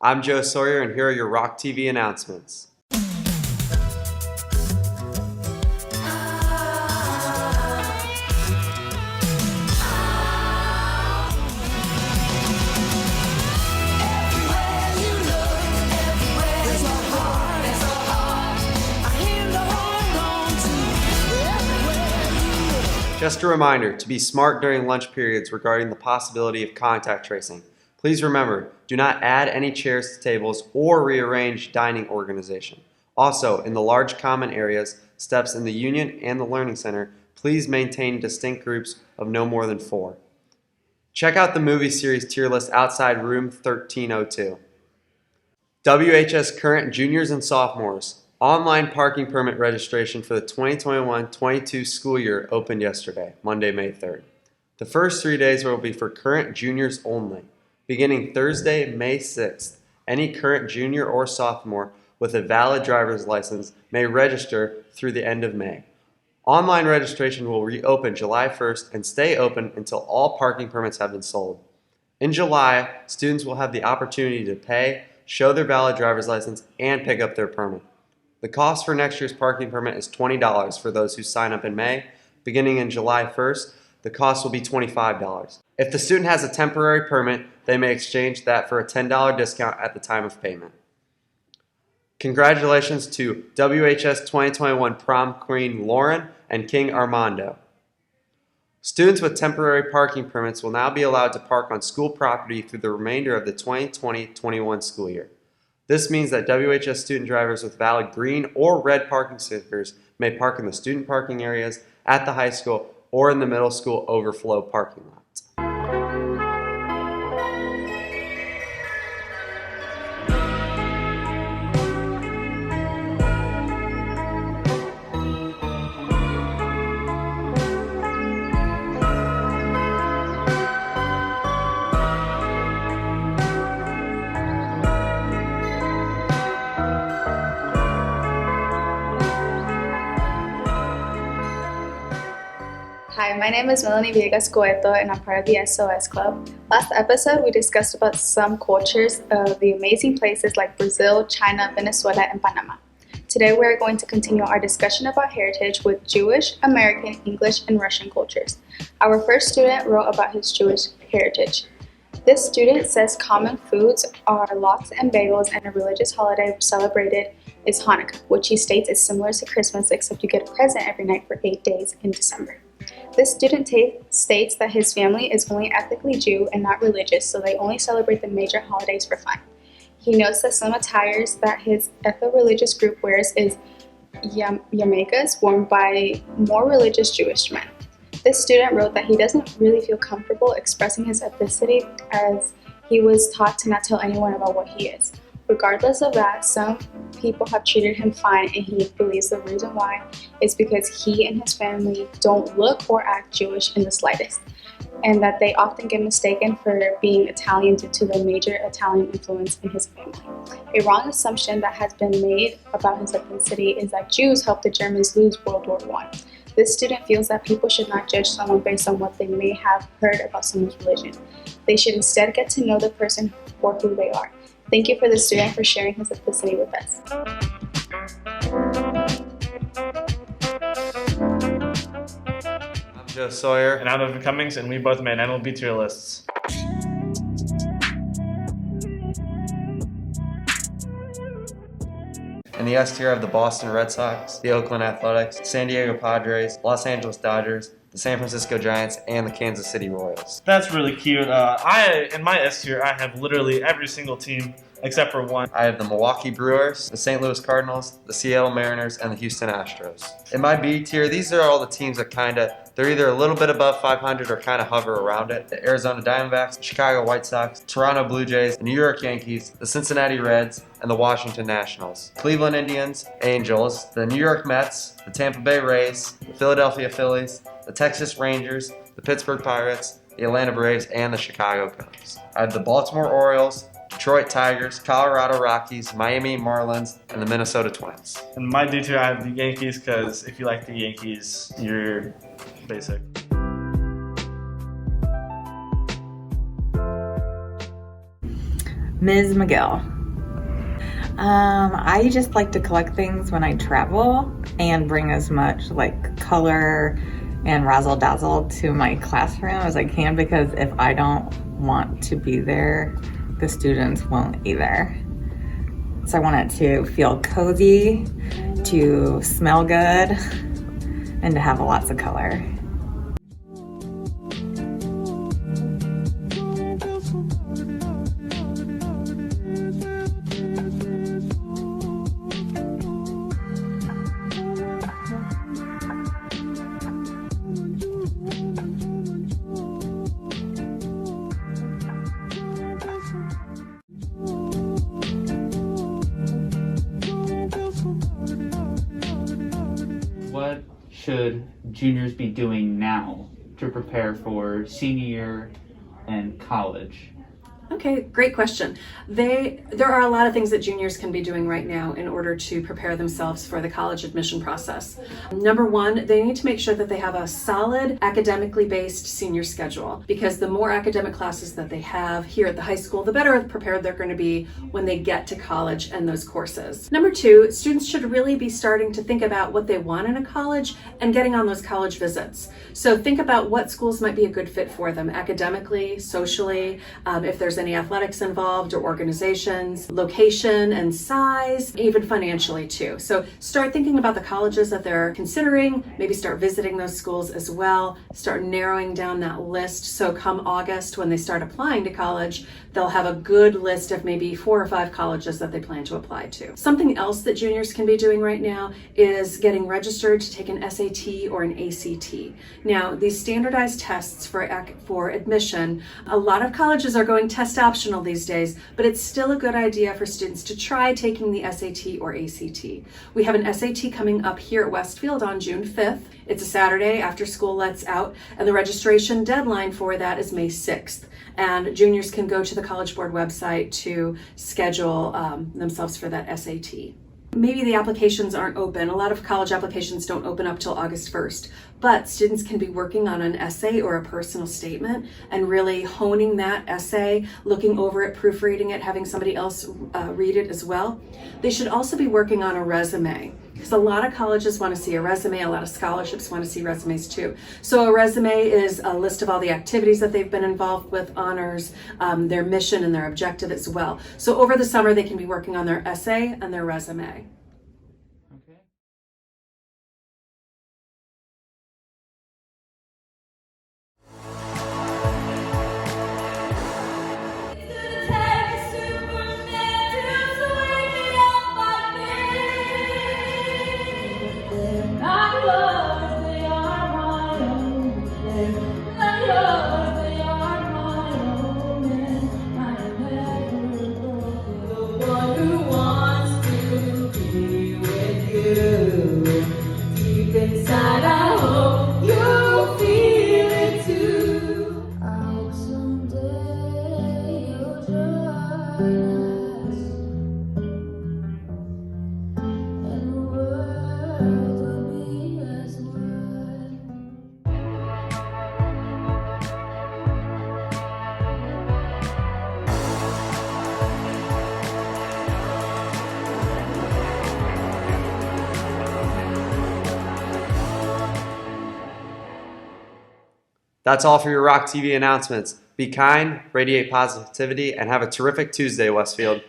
I'm Joe Sawyer, and here are your Rock TV announcements. Just a reminder to be smart during lunch periods regarding the possibility of contact tracing. Please remember, do not add any chairs to tables or rearrange dining organization. Also, in the large common areas, steps in the Union and the Learning Center, please maintain distinct groups of no more than 4. Check out the movie series tier list outside room 1302. WHS current juniors and sophomores. Online parking permit registration for the 2021-22 school year opened yesterday, Monday, May 3rd. The first 3 days will be for current juniors only. Beginning Thursday, May 6th, any current junior or sophomore with a valid driver's license may register through the end of May. Online registration will reopen July 1st and stay open until all parking permits have been sold. In July, students will have the opportunity to pay, show their valid driver's license, and pick up their permit. The cost for next year's parking permit is $20 for those who sign up in May. Beginning in July 1st, the cost will be $25. If the student has a temporary permit, they may exchange that for a $10 discount at the time of payment. Congratulations to WHS 2021 Prom Queen Lauren and King Armando. Students with temporary parking permits will now be allowed to park on school property through the remainder of the 2020-21 school year. This means that WHS student drivers with valid green or red parking stickers may park in the student parking areas at the high school or in the middle school overflow parking lot. Hi, my name is Melanie Villegas Coeto and I'm part of the SOS Club. Last episode, we discussed about some cultures of the amazing places like Brazil, China, Venezuela, and Panama. Today, we are going to continue our discussion about heritage with Jewish, American, English, and Russian cultures. Our first student wrote about his Jewish heritage. This student says common foods are lox and bagels, and a religious holiday celebrated is Hanukkah, which he states is similar to Christmas except you get a present every night for 8 days in December. This student states that his family is only ethnically Jew and not religious, so they only celebrate the major holidays for fun. He notes that some attires that his ethno-religious group wears is yarmulkes worn by more religious Jewish men. This student wrote that he doesn't really feel comfortable expressing his ethnicity as he was taught to not tell anyone about what he is. Regardless of that, some people have treated him fine, and he believes the reason why is because he and his family don't look or act Jewish in the slightest, and that they often get mistaken for being Italian due to the major Italian influence in his family. A wrong assumption that has been made about his ethnicity is that Jews helped the Germans lose World War I. This student feels that people should not judge someone based on what they may have heard about someone's religion. They should instead get to know the person for who they are. Thank you for the student for sharing his ethnicity with us. I'm Joe Sawyer. And I'm Evan Cummings, and we both made MLB tier lists. In the S tier have the Boston Red Sox, the Oakland Athletics, San Diego Padres, Los Angeles Dodgers, the San Francisco Giants, and the Kansas City Royals. That's really cute. In my S tier, I have literally every single team except for one. I have the Milwaukee Brewers, the St. Louis Cardinals, the Seattle Mariners, and the Houston Astros. In my B tier, these are all the teams that they're either a little bit above 500 or kind of hover around it. The Arizona Diamondbacks, the Chicago White Sox, Toronto Blue Jays, the New York Yankees, the Cincinnati Reds, and the Washington Nationals. Cleveland Indians, Angels, the New York Mets, the Tampa Bay Rays, the Philadelphia Phillies, the Texas Rangers, the Pittsburgh Pirates, the Atlanta Braves, and the Chicago Cubs. I have the Baltimore Orioles, Detroit Tigers, Colorado Rockies, Miami Marlins, and the Minnesota Twins. In my D tier, I have the Yankees because if you like the Yankees, you're basic. Ms. McGill. I just like to collect things when I travel and bring as much like color and razzle dazzle to my classroom as I can, because if I don't want to be there, the students won't either. So I want it to feel cozy, to smell good, and to have lots of color. What should juniors be doing now to prepare for senior year and college? Okay, great question. There are a lot of things that juniors can be doing right now in order to prepare themselves for the college admission process. Number one, they need to make sure that they have a solid academically based senior schedule, because the more academic classes that they have here at the high school, the better prepared they're going to be when they get to college and those courses. Number two, students should really be starting to think about what they want in a college and getting on those college visits. So think about what schools might be a good fit for them academically, socially, if there's any athletics involved or organizations, location and size, even financially too. So start thinking about the colleges that they're considering, maybe start visiting those schools as well, start narrowing down that list. So come August, when they start applying to college, they'll have a good list of maybe 4 or 5 colleges that they plan to apply to. Something else that juniors can be doing right now is getting registered to take an SAT or an ACT. Now, these standardized tests for admission, a lot of colleges are going test optional these days, but it's still a good idea for students to try taking the SAT or ACT. We have an SAT coming up here at Westfield on June 5th. It's a Saturday after school lets out, and the registration deadline for that is May 6th. And juniors can go to the College Board website to schedule themselves for that SAT. Maybe the applications aren't open. A lot of college applications don't open up till August 1st, but students can be working on an essay or a personal statement and really honing that essay, looking over it, proofreading it, having somebody else read it as well. They should also be working on a resume, because a lot of colleges want to see a resume, a lot of scholarships want to see resumes too. So a resume is a list of all the activities that they've been involved with, honors, their mission and their objective as well. So over the summer they can be working on their essay and their resume. Okay. Inside, I hope you feel it too. I hope someday you'll join us, and the world will be as one. That's all for your Rock TV announcements. Be kind, radiate positivity, and have a terrific Tuesday, Westfield.